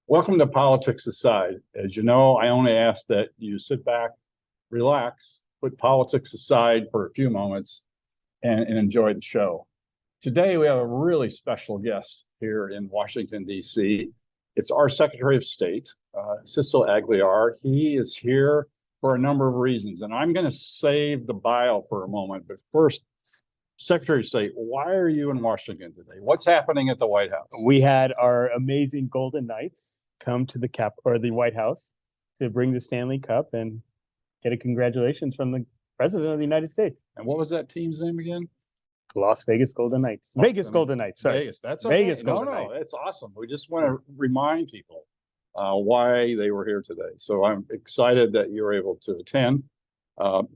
Welcome to Politics Aside. As you know, I only ask that you sit back, relax, put politics aside for a few moments, and enjoy the show. Today, we have a really special guest here in Washington, D.C. It's our Secretary of State, Cisco Aguilar. He is here for a number of reasons, and I'm going to save the bio for a moment. But first, Secretary of State, why are you in Washington today? What's happening at the White House? We had our amazing Golden Knights come to the White House to bring the Stanley Cup and get a congratulations from the President of the United States. And what was that team's name again? Las Vegas Golden Knights. Vegas Golden Knights. Sorry. Vegas. That's okay. Vegas Golden Knights. That's awesome. We just want to remind people why they were here today. So I'm excited that you're able to attend.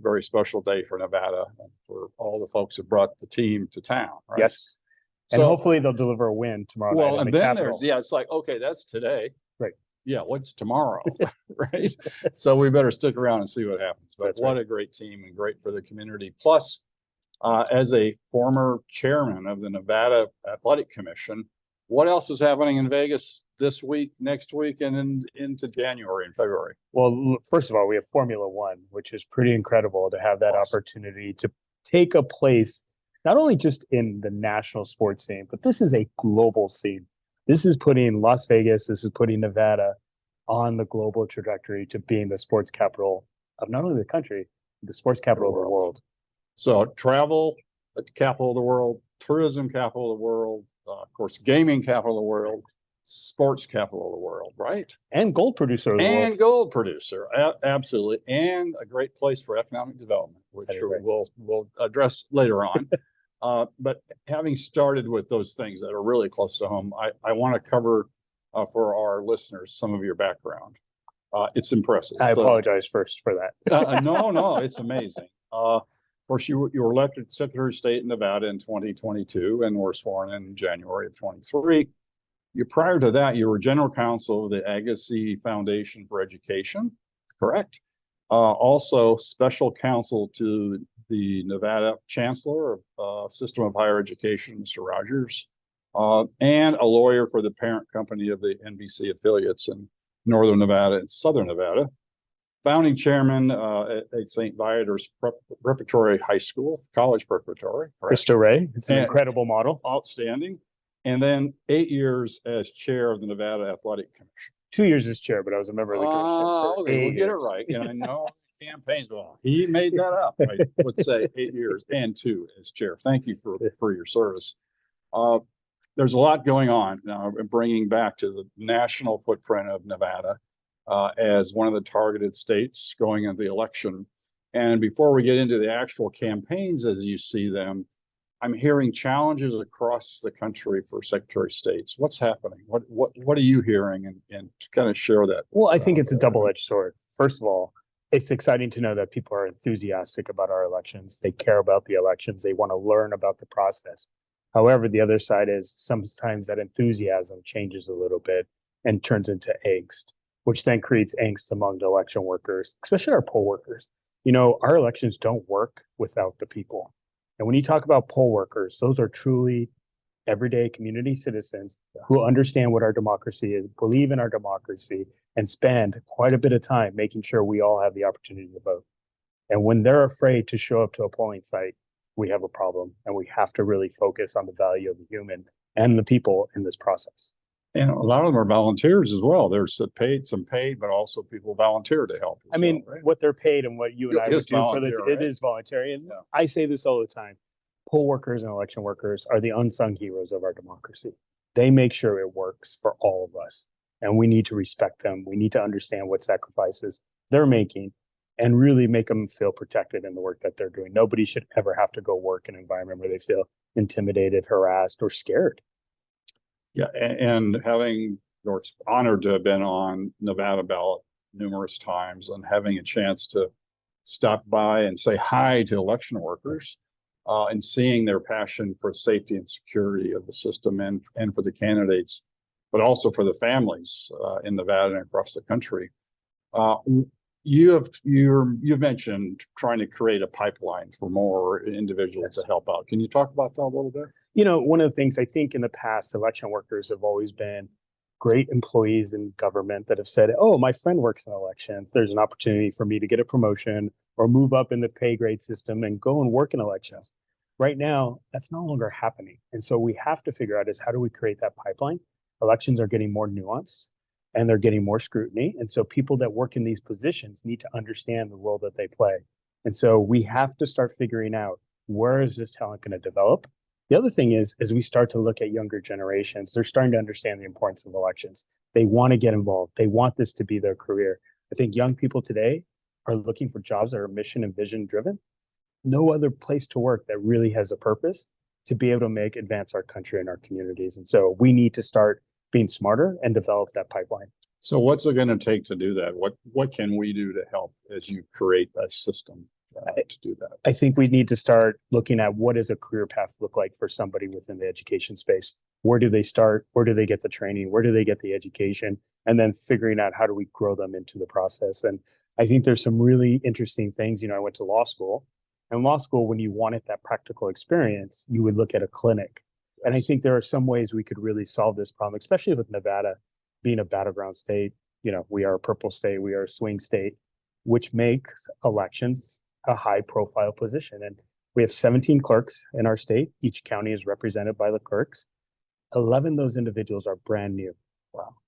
Very special day for Nevada and for all the folks who brought the team to town. Right? Yes. And hopefully they'll deliver a win tomorrow night. Well, and then it's like, okay, that's today. Right. Yeah, what's tomorrow? Right. So we better stick around and see what happens. But That's what a great team and great for the community. Plus, as a former chairman of the Nevada Athletic Commission, what else is happening in Vegas this week, next week, and into January and February? Well, first of all, we have FormulaOne, which is pretty incredible to have that opportunity to take a place, not only just in the national sports scene, but this is a global scene. This is putting Las Vegas, this is putting Nevada on the global trajectory to being the sports capital of not only the country, but the sports capital of the world. So travel capital of the world, tourism capital of the world, of course, gaming capital of the world, sports capital of the world, right? And gold producer of the world. And gold producer, absolutely. And a great place for economic development, which we'll address later on. But having started with those things that are really close to home, I want to cover for our listeners some of your background. It's impressive. I apologize first for that. No, it's amazing. Of course, you were elected Secretary of State in Nevada in 2022 and were sworn in January of 23. Prior to that, you were General Counsel of the Agassi Foundation for Education, correct? Also, Special Counsel to the Nevada Chancellor of System of Higher Education, Mr. Rogers, and a lawyer for the parent company of the NBC affiliates in Northern Nevada and Southern Nevada. Founding chairman at St. Viator's Preparatory High School, college preparatory. Cristo Rey, it's an incredible model. Outstanding. And then 8 years as chair of the Nevada Athletic Commission. 2 years as chair, but I was a member of the commission. Okay, we'll get it right. And I know campaigns, well, he made that up. I would say 8 years and 2 as chair. Thank you for your service. There's a lot going on now, bringing back to the national footprint of Nevada as one of the targeted states going into the election. And before we get into the actual campaigns as you see them, I'm hearing challenges across the country for Secretary of States. What's happening? What are you hearing and to kind of share that? Well, I think it's a double-edged sword. First of all, it's exciting to know that people are enthusiastic about our elections. They care about the elections. They want to learn about the process. However, the other side is sometimes that enthusiasm changes a little bit and turns into angst, which then creates angst among the election workers, especially our poll workers. You know, our elections don't work without the people. And when you talk about poll workers, those are truly everyday community citizens who understand what our democracy is, believe in our democracy, and spend quite a bit of time making sure we all have the opportunity to vote. And when they're afraid to show up to a polling site, we have a problem, and we have to really focus on the value of the human and the people in this process. And a lot of them are volunteers as well. There's some paid, but also people volunteer to help. I mean, right? What they're paid and what you and I would do it is voluntary. And I say this all the time. Poll workers and election workers are the unsung heroes of our democracy. They make sure it works for all of us. And we need to respect them. We need to understand what sacrifices they're making and really make them feel protected in the work that they're doing. Nobody should ever have to go work in an environment where they feel intimidated, harassed, or scared. Yeah, and having honored to have been on Nevada ballot numerous times and having a chance to stop by and say hi to election workers and seeing their passion for safety and security of the system and for the candidates, but also for the families in Nevada and across the country. You've mentioned trying to create a pipeline for more individuals to help out. Can you talk about that a little bit? You know, one of the things I think in the past, election workers have always been great employees in government that have said, oh, my friend works in elections. There's an opportunity for me to get a promotion or move up in the pay grade system and go and work in elections. Right now, that's no longer happening. And so we have to figure out is how do we create that pipeline? Elections are getting more nuanced and they're getting more scrutiny. And so people that work in these positions need to understand the role that they play. And so we have to start figuring out where is this talent going to develop? The other thing is, as we start to look at younger generations, they're starting to understand the importance of elections. They want to get involved. They want this to be their career. I think young people today are looking for jobs that are mission and vision driven. No other place to work that really has a purpose to be able to advance our country and our communities. And so we need to start being smarter and develop that pipeline. So what's it going to take to do that? What can we do to help as you create a system to do that? I think we need to start looking at what does a career path look like for somebody within the education space. Where do they start? Where do they get the training? Where do they get the education? And then figuring out how do we grow them into the process. And I think there's some really interesting things. I went to law school. And law school, when you wanted that practical experience, you would look at a clinic. And I think there are some ways we could really solve this problem, especially with Nevada being a battleground state. We are a purple state, we are a swing state, which makes elections a high profile position. And we have 17 clerks in our state. Each county is represented by the clerks. 11 of those individuals are brand new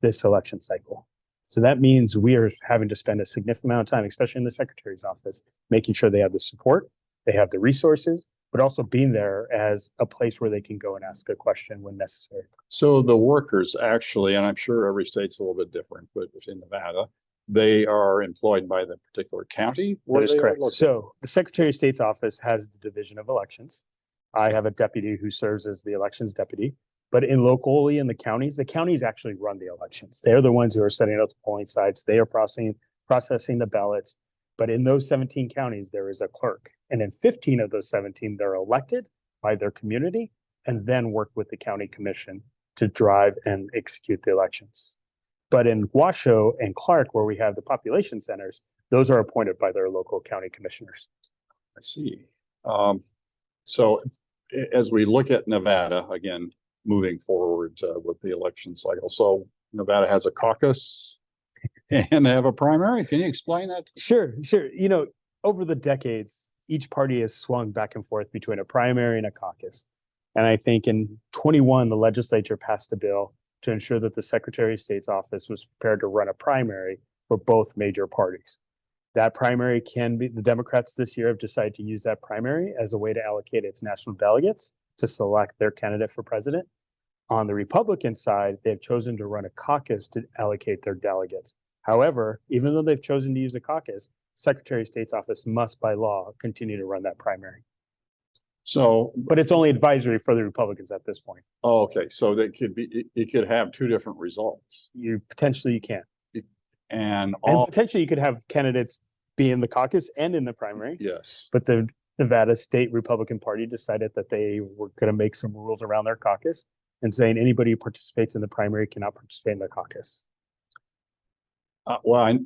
this election cycle. So that means we are having to spend a significant amount of time, especially in the secretary's office, making sure they have the support, they have the resources, but also being there as a place where they can go and ask a question when necessary. So the workers actually, and I'm sure every state's a little bit different, but in Nevada, they are employed by the particular county? That is correct. So the Secretary of State's office has the Division of Elections. I have a deputy who serves as the elections deputy. But locally in the counties actually run the elections. They're the ones who are setting up the polling sites. They are processing the ballots. But in those 17 counties, there is a clerk. And in 15 of those 17, they're elected by their community and then work with the county commission to drive and execute the elections. But in Washoe and Clark, where we have the population centers, those are appointed by their local county commissioners. I see. So as we look at Nevada, again, moving forward with the election cycle. So Nevada has a caucus and they have a primary. Can you explain that? Sure. Over the decades, each party has swung back and forth between a primary and a caucus. And I think in 21, the legislature passed a bill to ensure that the Secretary of State's office was prepared to run a primary for both major parties. That primary can be, the Democrats this year have decided to use that primary as a way to allocate its national delegates to select their candidate for president. On the Republican side, they have chosen to run a caucus to allocate their delegates. However, even though they've chosen to use a caucus, Secretary of State's office must by law continue to run that primary. So, but it's only advisory for the Republicans at this point. Oh, okay. So that could be, it could have two different results. You can. And potentially you could have candidates be in the caucus and in the primary. Yes. But the Nevada State Republican Party decided that they were going to make some rules around their caucus and saying anybody who participates in the primary cannot participate in the caucus. Well,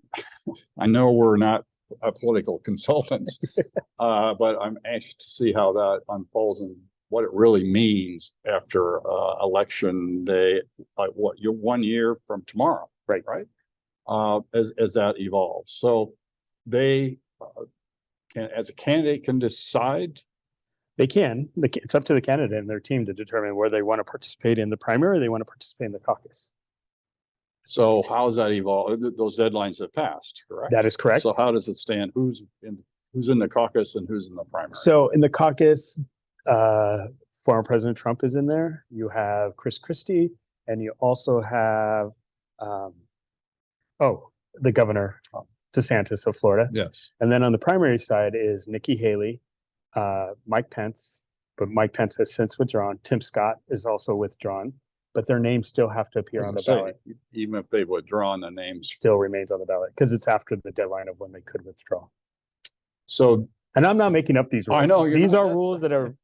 I know we're not political consultants, but I'm anxious to see how that unfolds and what it really means after election day, like what, you're 1 year from tomorrow, right? As that evolves. So they can, as a candidate, can decide. They can. It's up to the candidate and their team to determine where they want to participate in the primary or they want to participate in the caucus. So how does that evolve? Those deadlines have passed, correct? That is correct. So how does it stand? Who's in the caucus and who's in the primary? So in the caucus, former President Trump is in there. You have Chris Christie, and you also have the governor, DeSantis of Florida. Yes. And then on the primary side is Nikki Haley, Mike Pence, but Mike Pence has since withdrawn. Tim Scott is also withdrawn, but their names still have to appear on the ballot. Even if they've withdrawn, the names still remains on the ballot because it's after the deadline of when they could withdraw. So, and I'm not making up these rules. I know these are rules that are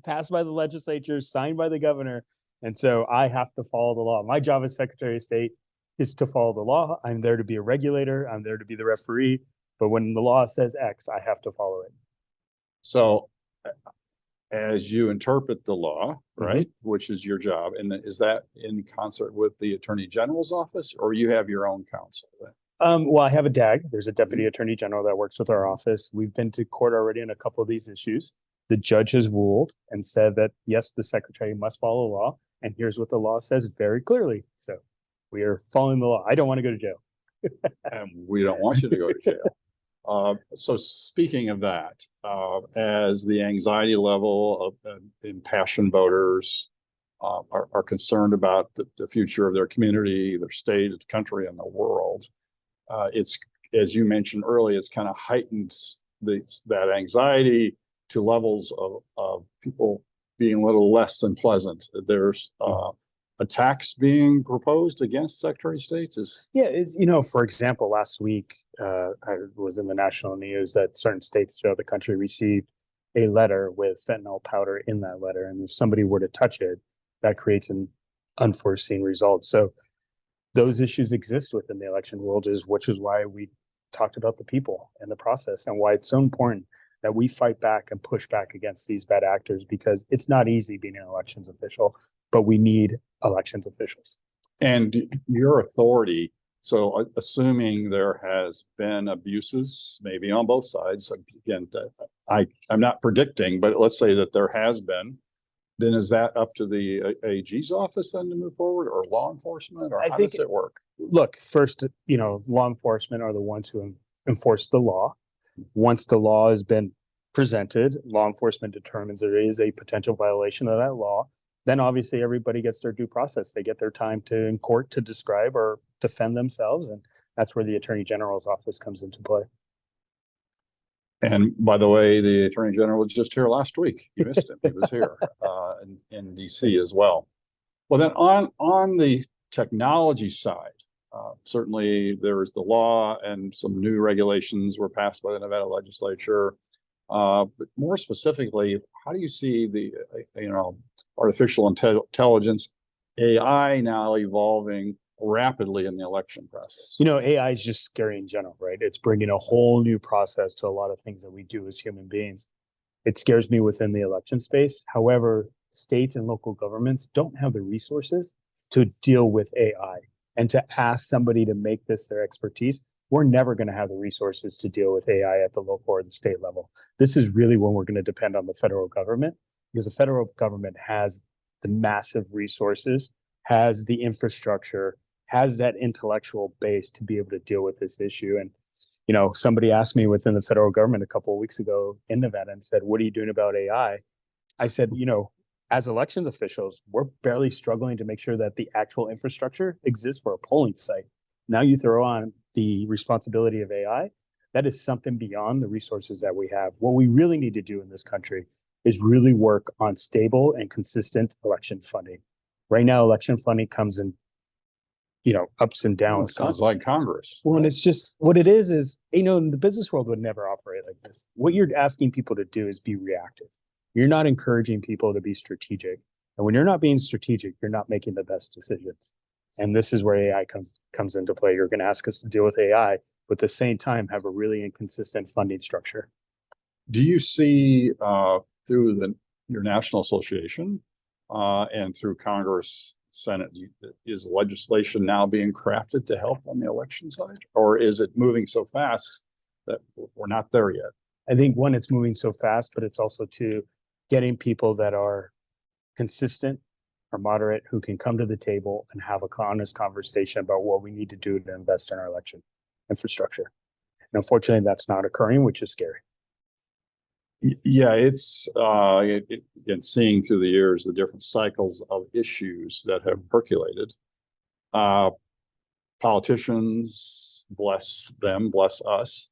passed by the legislature, signed by the governor. And so I have to follow the law. My job as Secretary of State is to follow the law. I'm there to be a regulator. I'm there to be the referee. But when the law says X, I have to follow it. So as you interpret the law, right? Which is your job. And is that in concert with the Attorney General's office, or you have your own counsel? Well, I have a DAG. There's a deputy attorney general that works with our office. We've been to court already on a couple of these issues. The judge has ruled and said that, yes, the secretary must follow law. And here's what the law says very clearly. So we are following the law. I don't want to go to jail. And we don't want you to go to jail. So speaking of that, as the anxiety level of impassioned voters are concerned about the future of their community, their state, the country, and the world, it's, as you mentioned earlier, it's kind of heightened that anxiety to levels of people being a little less than pleasant. There's attacks being proposed against Secretary of State. Yeah, it's, for example, last week I was in the national news that certain states throughout the country received a letter with fentanyl powder in that letter, and if somebody were to touch it, that creates an unforeseen result. So those issues exist within the election world, which is why we talked about the people and the process, and why it's so important that we fight back and push back against these bad actors, because it's not easy being an elections official, but we need elections officials. And your authority, so assuming there has been abuses, maybe on both sides, again, I'm not predicting, but let's say that there has been, then is that up to the AG's office then to move forward, or law enforcement, or how does it work? Look, first, law enforcement are the ones who enforce the law. Once the law has been presented, law enforcement determines there is a potential violation of that law, then obviously everybody gets their due process. They get their time in court to describe or defend themselves, and that's where the Attorney General's office comes into play. And by the way, the Attorney General was just here last week. You missed him. He was here in DC as well. Well, then on the technology side, certainly there is the law, and some new regulations were passed by the Nevada legislature. But more specifically, how do you see the artificial intelligence, AI, now evolving rapidly in the election process? AI is just scary in general, right? It's bringing a whole new process to a lot of things that we do as human beings. It scares me within the election space. However, states and local governments don't have the resources to deal with AI, and to ask somebody to make this their expertise. We're never going to have the resources to deal with AI at the local or the state level. This is really when we're going to depend on the federal government, because the federal government has the massive resources, has the infrastructure, has that intellectual base to be able to deal with this issue. And, somebody asked me within the federal government a couple of weeks ago in Nevada and said, what are you doing about AI? I said, as elections officials, we're barely struggling to make sure that the actual infrastructure exists for a polling site. Now you throw on the responsibility of AI, that is something beyond the resources that we have. What we really need to do in this country is really work on stable and consistent election funding. Right now, election funding comes in, ups and downs. Sounds like Congress. Well, and it's just what it is, the business world would never operate like this. What you're asking people to do is be reactive. You're not encouraging people to be strategic. And when you're not being strategic, you're not making the best decisions. And this is where AI comes into play. You're going to ask us to deal with AI, but at the same time, have a really inconsistent funding structure. Do you see through your national association and through Congress, Senate, is legislation now being crafted to help on the election side? Or is it moving so fast that we're not there yet? I think one, it's moving so fast, but it's also getting people that are consistent or moderate, who can come to the table and have an honest conversation about what we need to do to invest in our election infrastructure. And unfortunately, that's not occurring, which is scary. Yeah, it's again, seeing through the years the different cycles of issues that have percolated. Politicians, bless them, bless us,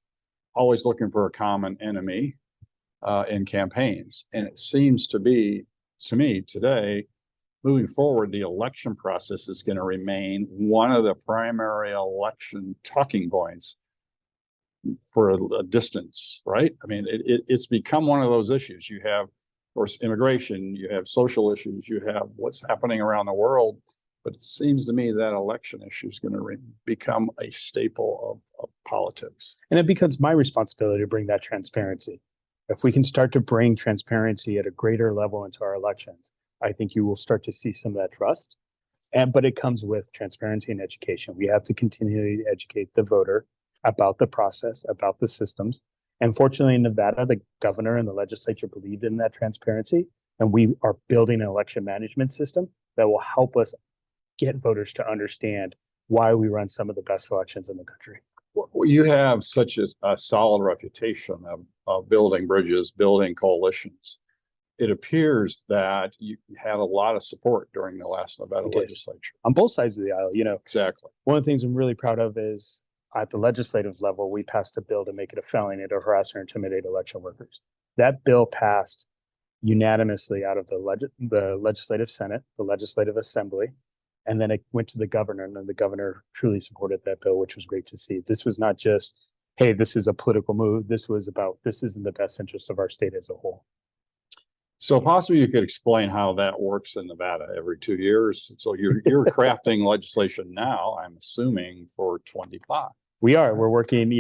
always looking for a common enemy in campaigns. And it seems to me today, moving forward, the election process is going to remain one of the primary election talking points for a distance, right? I mean, it's become one of those issues. You have, of course, immigration, you have social issues, you have what's happening around the world, but it seems to me that election issue is going to become a staple of politics. And it becomes my responsibility to bring that transparency. If we can start to bring transparency at a greater level into our elections, I think you will start to see some of that trust. But it comes with transparency and education. We have to continually educate the voter about the process, about the systems. And fortunately, in Nevada, the governor and the legislature believed in that transparency. And we are building an election management system that will help us get voters to understand why we run some of the best elections in the country. Well, you have such a solid reputation of building bridges, building coalitions. It appears that you had a lot of support during the last Nevada legislature. On both sides of the aisle, Exactly. One of the things I'm really proud of is at the legislative level, we passed a bill to make it a felony to harass or intimidate election workers. That bill passed unanimously out of the legislative Senate, the legislative assembly, and then it went to the governor, and then the governor truly supported that bill, which was great to see. This was not just, hey, this is a political move. This was about, this is in the best interest of our state as a whole. So possibly you could explain how that works in Nevada every 2 years. So you're crafting legislation now, I'm assuming, for 25. We're working,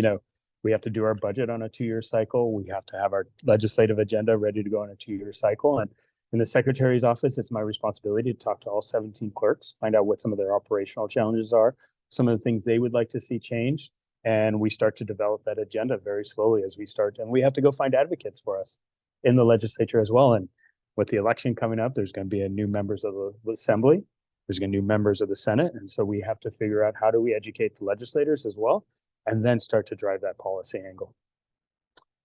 we have to do our budget on a 2-year cycle. We have to have our legislative agenda ready to go on a 2-year cycle. And in the secretary's office, it's my responsibility to talk to all 17 clerks, find out what some of their operational challenges are, some of the things they would like to see changed. And we start to develop that agenda very slowly as we start. And we have to go find advocates for us in the legislature as well. And with the election coming up, there's going to be a new members of the assembly. There's going to be new members of the Senate. And so we have to figure out how do we educate the legislators as well, and then start to drive that policy angle.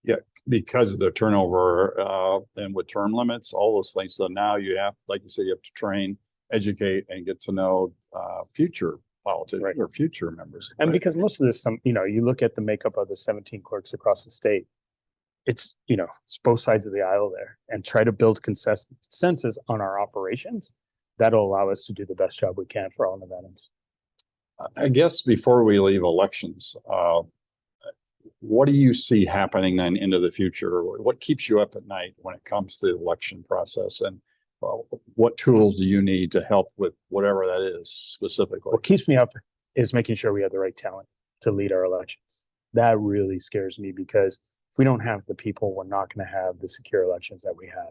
Yeah, because of the turnover and with term limits, all those things. So now you have, like you said, you have to train, educate, and get to know future politicians or future members. And because most of this, you look at the makeup of the 17 clerks across the state, it's both sides of the aisle there, and try to build consensus on our operations. That'll allow us to do the best job we can for all Nevadans. I guess before we leave elections, what do you see happening then into the future? What keeps you up at night when it comes to the election process? And what tools do you need to help with whatever that is specifically? What keeps me up is making sure we have the right talent to lead our elections. That really scares me, because if we don't have the people, we're not going to have the secure elections that we have.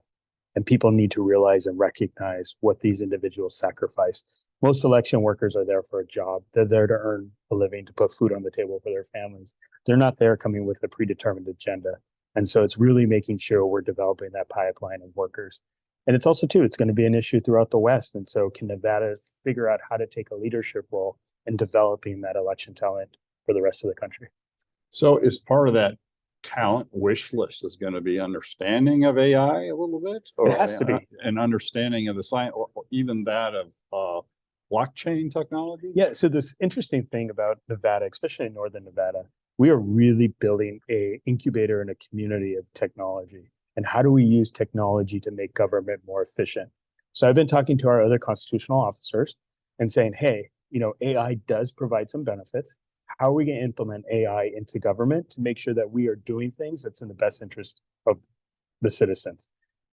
And people need to realize and recognize what these individuals sacrifice. Most election workers are there for a job. They're there to earn a living, to put food on the table for their families. They're not there coming with a predetermined agenda. And so it's really making sure we're developing that pipeline of workers. And it's also, too, it's going to be an issue throughout the West. And so can Nevada figure out how to take a leadership role in developing that election talent for the rest of the country? So is part of that talent wish list is going to be understanding of AI a little bit? Or it has to be. An understanding of the science, or even that of blockchain technology? Yeah, so this interesting thing about Nevada, especially in Northern Nevada, we are really building an incubator and a community of technology. And how do we use technology to make government more efficient? So I've been talking to our other constitutional officers and saying, hey, AI does provide some benefits. How are we going to implement AI into government to make sure that we are doing things that's in the best interest of the citizens?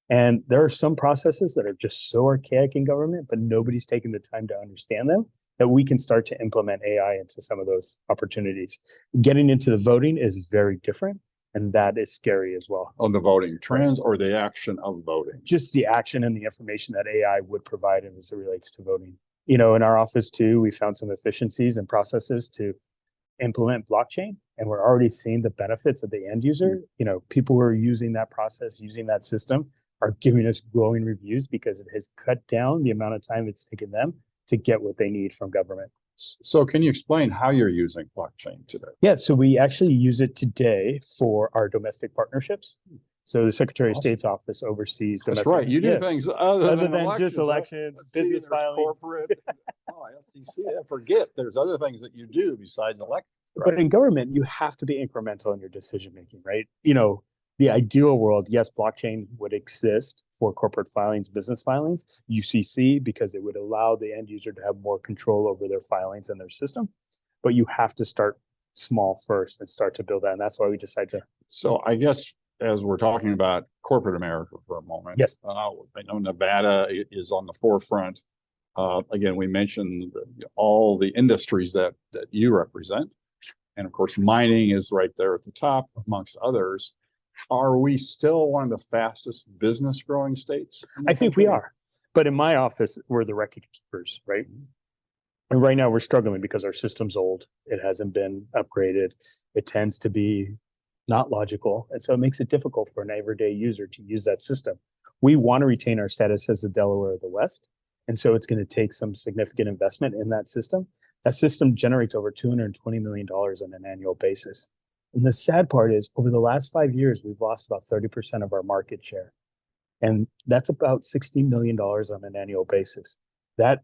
And there are some processes that are just so archaic in government, but nobody's taking the time to understand them, that we can start to implement AI into some of those opportunities. Getting into the voting is very different, and that is scary as well. On the voting trends or the action of voting? Just the action and the information that AI would provide as it relates to voting. In our office too, we found some efficiencies and processes to implement blockchain, and we're already seeing the benefits of the end user. People who are using that process, using that system, are giving us glowing reviews because it has cut down the amount of time it's taken them to get what they need from government. So can you explain how you're using blockchain today? Yeah, so we actually use it today for our domestic partnershic. So the Secretary of State's office oversees domestic. That's right. You do things other than just elections, business filing, corporate. SEC. I forget there's other things that you do besides elections. Right? But in government, you have to be incremental in your decision making, right? The ideal world, yes, blockchain would exist for corporate filings, business filings, UCC, because it would allow the end user to have more control over their filings and their system. But you have to start small first and start to build that. And that's why we decided to. So I guess as we're talking about corporate America for a moment, yes, I know Nevada is on the forefront. Again, we mentioned all the industries that you represent. And of course, mining is right there at the top amongst others. Are we still one of the fastest business growing states? in the I think we country? are. But in my office, we're the record keepers, right? And right now we're struggling because our system's old. It hasn't been upgraded. It tends to be not logical. And so it makes it difficult for an everyday user to use that system. We want to retain our status as the Delaware of the West. And so it's going to take some significant investment in that system. That system generates over $220 million on an annual basis. And the sad part is over the last 5 years, we've lost about 30% of our market share. And that's about $60 million on an annual basis.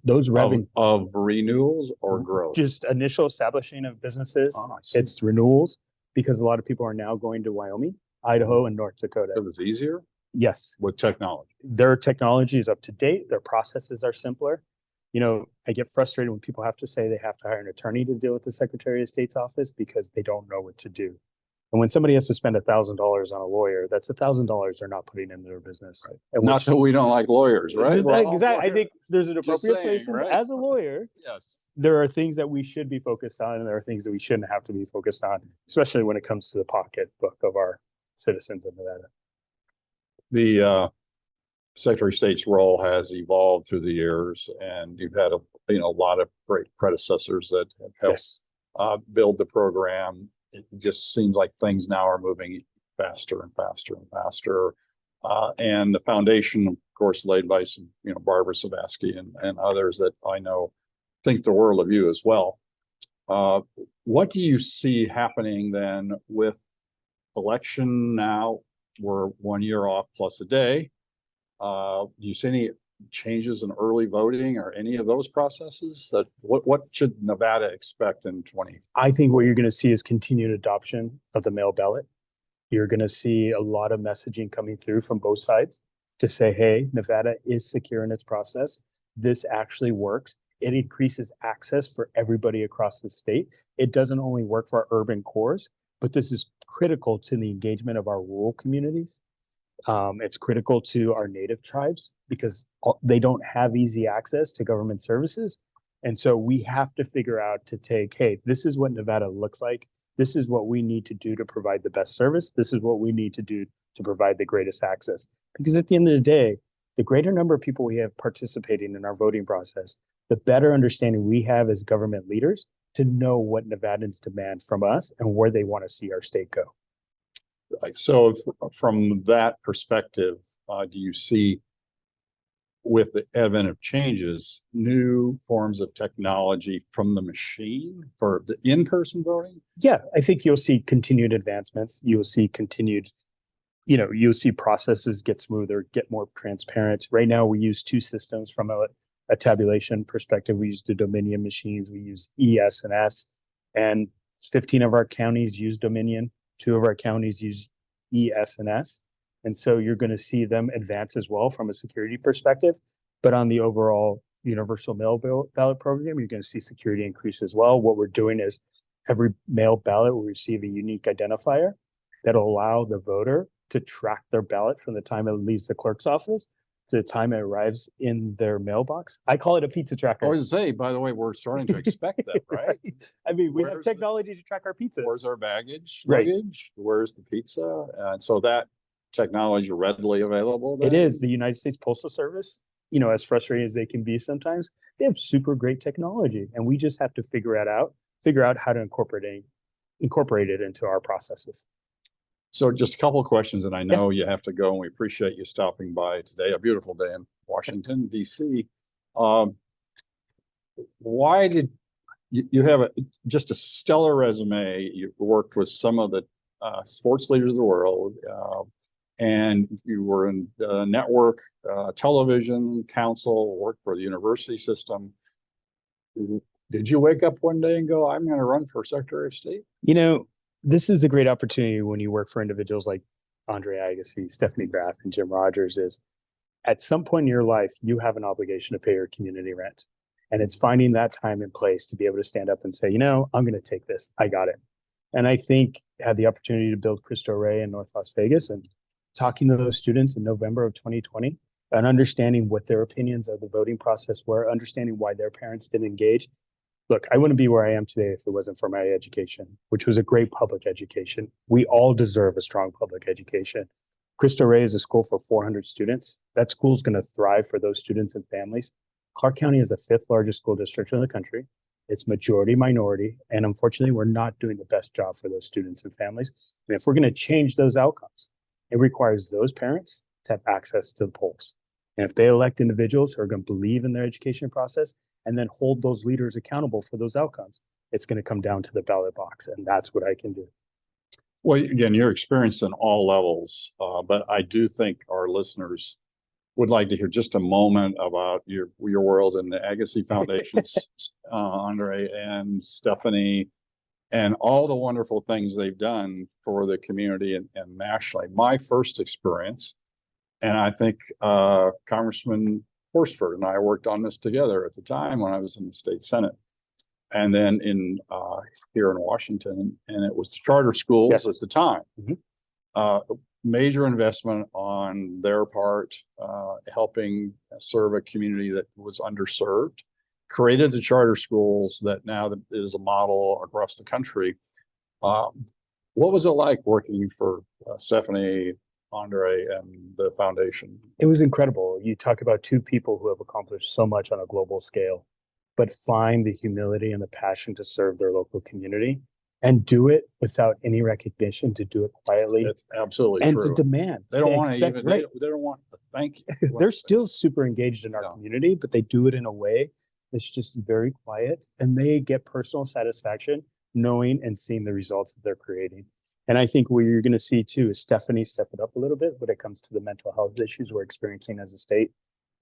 Those revenue Of renewals or growth? just initial establishing of businesses. I see. It's renewals because a lot of people are now going to Wyoming, Idaho, and North Dakota. It was easier Yes, with technology. their technology is up to date. Their processes are simpler. You know, I get frustrated when people have to say they have to hire an attorney to deal with the Secretary of State's office because they don't know what to do. And when somebody has to spend $1,000 on a lawyer, that's $1,000 they're not putting into their business. And Not which- that we don't like lawyers, right? We're all Exactly. I lawyers. think there's an Just appropriate saying, place in- right? as a lawyer. Yes. There are things that we should be focused on, and there are things that we shouldn't have to be focused on, especially when it comes to the pocketbook of our citizens in Nevada. The Secretary of State's role has evolved through the years, and you've had a lot of great predecessors that have helped Yes. build the program. It just seems like things now are moving faster and faster and faster. And the foundation, of course, laid by some, Barbara Savasky and others that I know think the world of you as well. What do you see happening then with election now? We're 1 year off plus a day. Do you see any changes in early voting or any of those processes? That what should Nevada expect in 20? I think what you're going to see is continued adoption of the mail ballot. You're going to see a lot of messaging coming through from both sides to say, hey, Nevada is secure in its process. This actually works. It increases access for everybody across the state. It doesn't only work for our urban cores, but this is critical to the engagement of our rural communities. It's critical to our native tribes because they don't have easy access to government services. And so we have to figure out to take, hey, this is what Nevada looks like. This is what we need to do to provide the best service. This is what we need to do to provide the greatest access. Because at the end of the day, the greater number of people we have participating in our voting process, the better understanding we have as government leaders to know what Nevadans demand from us and where they want to see our state go. So from that perspective, do you see with the advent of changes, new forms of technology from the machine for the in-person voting? Yeah, I think you'll see continued advancements. You'll see continued, you'll see processes get smoother, get more transparent. Right now, we use two systems from a tabulation perspective. We use the Dominion machines. We use ES and S, and 15 of our counties use Dominion. 2 of our counties use ES and S. And so you're going to see them advance as well from a security perspective. But on the overall universal mail ballot program, you're going to see security increase as well. What we're doing is every mail ballot will receive a unique identifier that'll allow the voter to track their ballot from the time it leaves the clerk's office to the time it arrives in their mailbox. I call it a pizza tracker. I was say, by the way, we're starting to expect that, right? I mean, we have Where's the- technology to track our pizzas. Where's our baggage, Right. luggage? Where's the pizza? And so that technology readily available It then? is. The United States Postal Service, as frustrating as they can be sometimes, they have super great technology. And we just have to figure out how to incorporate it into our processes. So just a couple of questions, and I know you have to go, and we appreciate you stopping by today. A beautiful day in Washington, D.C. Why did you have just a stellar resume? You worked with some of the sports leaders of the world, and you were in network television council, worked for the university system. Did you wake up one day and go, I'm going to run for Secretary of State? This is a great opportunity when you work for individuals like Andre Agassi, Stephanie Graf, and Jim Rogers is at some point in your life, you have an obligation to pay your community rent. And it's finding that time and place to be able to stand up and say, I'm going to take this. I got it. And I think I had the opportunity to build Cristo Rey in North Las Vegas and talking to those students in November of 2020 and understanding what their opinions of the voting process were, understanding why their parents didn't engage. look, I wouldn't be where I am today if it wasn't for my education, which was a great public education. We all deserve a strong public education. Cristo Rey is a school for 400 students. That school is going to thrive for those students and families. Clark County is the 5th largest school district in the country. It's majority minority. And unfortunately, we're not doing the best job for those students and families. And if we're going to change those outcomes, it requires those parents to have access to the polls. And if they elect individuals who are going to believe in their education process and then hold those leaders accountable for those outcomes, it's going to come down to the ballot box. And that's what I can do. Well, again, you're experienced in all levels, but I do think our listeners would like to hear just a moment about your world in the Agassi Foundation's Andre and Stephanie and all the wonderful things they've done for the community and nationally. My first experience, and I think Congressman Porter and I worked on this together at the time when I was in the state Senate. And then here in Washington, and it was the charter schools Yes. at the time. Major investment on their part, helping serve a community that was underserved, created the charter schools that now is a model across the country. What was it like working for Stephanie, Andre, and the foundation? It was incredible. You talk about two people who have accomplished so much on a global scale, but find the humility and the passion to serve their local community and do it without any recognition, to do it quietly. It's absolutely and true. to demand. They don't want to expect- even, right. they don't want to thank you. They're still super engaged in our Yeah. community, but they do it in a way that's just very quiet, and they get personal satisfaction knowing and seeing the results that they're creating. And I think what you're going to see too is Stephanie step it up a little bit when it comes to the mental health issues we're experiencing as a state.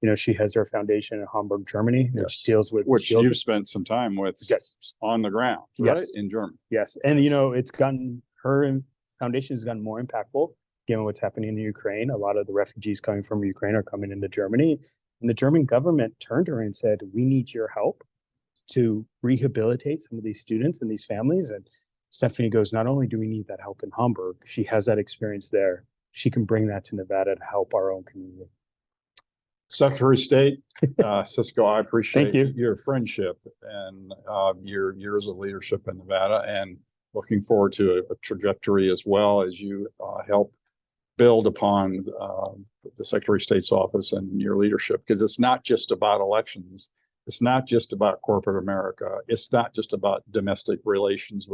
You know, she has her foundation in Hamburg, Germany, Yes. which deals with Which children. you've spent some time with Yes. on the ground, right? Yes. In Germany. Yes. And, you know, it's gotten, her foundation has gotten more impactful given what's happening in Ukraine. A lot of the refugees coming from Ukraine are coming into Germany. And the German government turned to her and said, we need your help to rehabilitate some of these students and these families. And Stephanie goes, not only do we need that help in Hamburg, she has that experience there. She can bring that to Nevada to help our own community. Secretary of State, Cisco, I appreciate Thank you. your friendship and your years of leadership in Nevada, and looking forward to a trajectory as well as you help build upon the Secretary of State's office and your leadership, because it's not just about elections. It's not just about corporate America. It's not just about domestic relations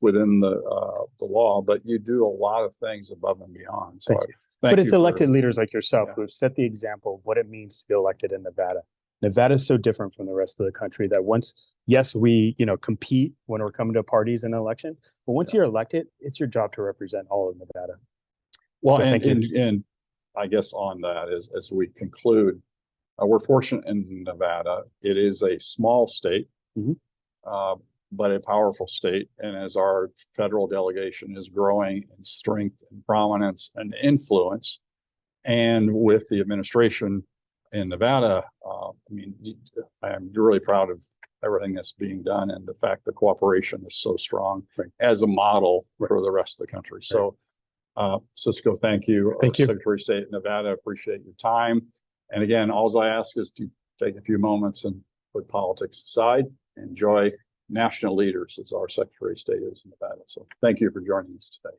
within the law, but you do a lot of things above and beyond. So Thank you. thank But you it's for- elected leaders like yourself Yeah. who have set the example of what it means to be elected in Nevada. Nevada is so different from the rest of the country that once, yes, we, compete when we're coming to parties in an election, but once you're elected, it's your job to represent all of Nevada. Well, So and, thank you. and I guess on that, as we conclude, we're fortunate in Nevada. It is a small state, Mhm. but a powerful state. And as our federal delegation is growing in strength and prominence and influence, and with the administration in Nevada, I am really proud of everything that's being done and the fact that cooperation is so strong Right. as a model for the rest of the country. So, Cisco, thank you. Thank you. Secretary of State of Nevada, appreciate your time. And again, all I ask is to take a few moments and put politics aside, enjoy national leaders as our Secretary of State is in Nevada. So thank you for joining us today.